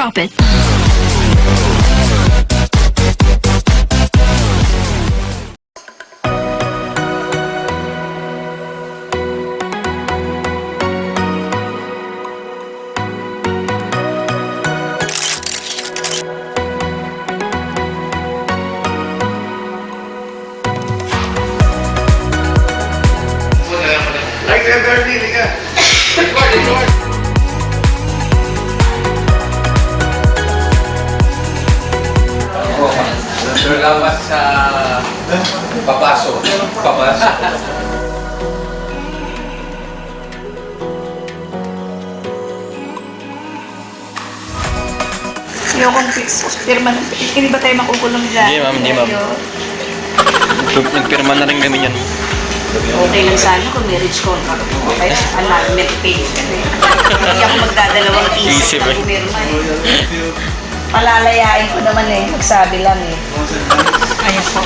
Drop it. Lawas sa papasok. Ayokong pirma ng hindi ba tayo makukulong dyan? Hindi, ma'am, hindi, ma'am. Nagpirma na rin kami yan. Okay lang sana kung marriage contract mo. Kaya annulment page. Hindi ako magdadalawang isip Isip, na eh. pumirma eh. Palalayain ko naman eh. Magsabi lang eh. Ayan po.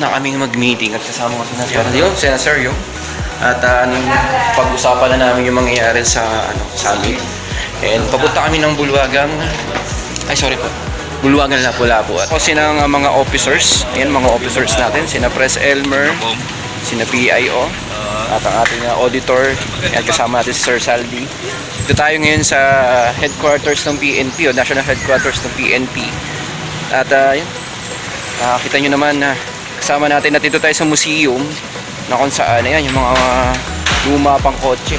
Na kaming mag-meeting at kasama ko si Sir Yung. At pag-usapan na namin yung mangyayari sa summit. And papunta kami ng Bulwagang, Bulwagan Lapu-Lapu. At ng mga officers, ayan mga officers natin, sina Pres Elmer, sina PIO, at ang ating auditor, at kasama natin si Sir Saldi. Dito tayo ngayon sa headquarters ng PNP, o National Headquarters ng PNP. At yun, kita nyo naman na kasama natin at dito tayo sa museum na kung saan, ayan, yung mga luma pang kotse.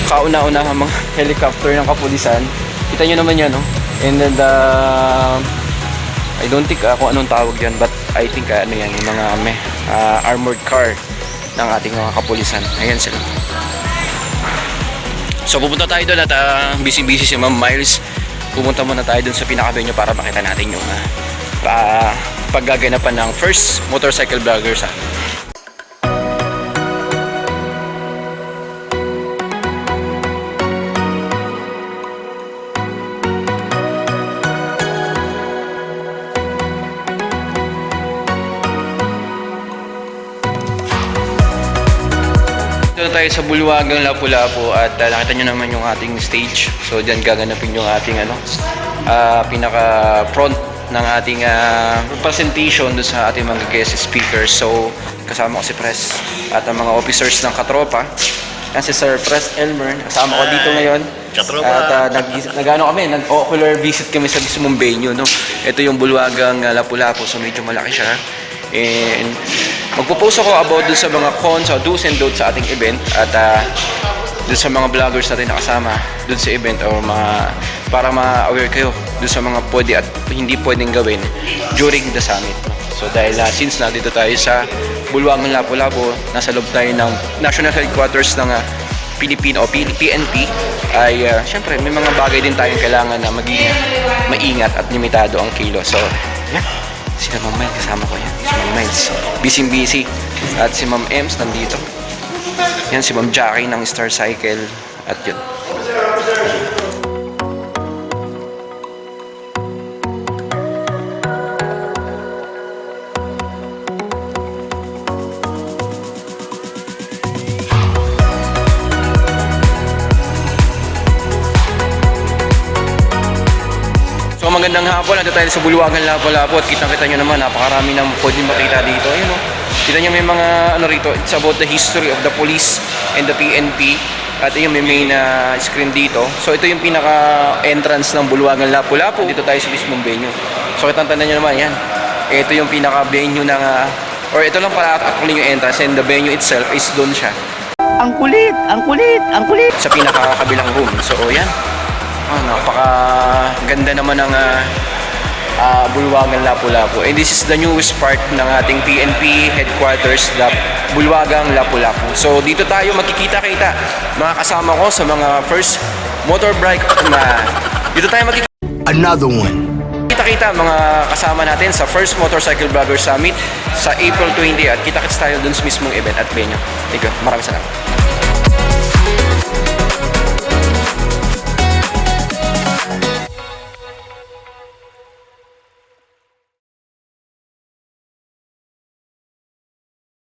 Kauna-una ang mga helicopter ng kapulisan. Kita nyo naman yan, no? And then, I don't think kung anong tawag yan, but I think ano yan, yung mga armored car ng ating mga kapulisan. Ayan sila. So, pupunta tayo doon at busy-busy si Ma'am Miles. Pupunta muna tayo doon sa pinaka-venue para makita natin yung paggaganapan ng first motorcycle vlogger sa dito tayo sa Bulwagang Lapu-Lapu at nakita nyo naman yung ating stage. So dyan gaganapin yung ating pinaka front ng ating presentation doon sa ating mga guest speakers. So kasama ko si Pres at ang mga officers ng katropa. Yan si Sir Pres Elmer, kasama ko dito ngayon. At nag-ocular visit kami sa mismong venue, no? Ito yung Bulwagang Lapu-Lapu, so medyo malaki siya. And magpo-post ako about dun sa mga cons o do's and don'ts sa ating event at dun sa mga vloggers natin na kasama dun sa event o para ma-aware kayo dun sa mga pwede at hindi pwedeng gawin during the summit. So dahil since nandito tayo sa Bulwagang Lapu-Lapu, nasa loob tayo ng National Headquarters ng Philippine o PNP, ay syempre may mga bagay din tayong kailangan na maging maingat at limitado ang kilo. So yeah, si Ma'am Miles kasama ko yan. Si Ma'am Miles busy at si Ma'am Ems nandito. Yan si Ma'am Jackie ng Star Cycle at yun. So magandang hapon, nandito tayo sa Bulwagan Lapu-Lapu at kitang-kita nyo naman, napakarami ng pwedeng makita dito. Ayun, no? Kita nyo may mga rito, it's about the history of the police and the PNP. At yung may main screen dito. So ito yung pinaka-entrance ng Bulwagan Lapu-Lapu. Dito tayo sa mismong venue. So kitang-tanda nyo naman yan. Ito yung pinaka-venue ng, or ito lang para actually yung entrance, and the venue itself is doon siya. Ang kulit! Ang kulit! Ang kulit! Sa pinaka-kabilang room. So yan. Napaka-ganda naman ng Bulwagan Lapu-Lapu. And this is the newest part ng ating PNP headquarters, the Bulwagang Lapu-Lapu. So dito tayo makikita-kita mga kasama ko sa mga first motorbike Dito tayo magkikita Another one. kita mga kasama natin sa First Motorcycle Vlogger Summit sa April 20 at kita-kits tayo dun sa mismong event at venue. Ikaw, maraming salamat.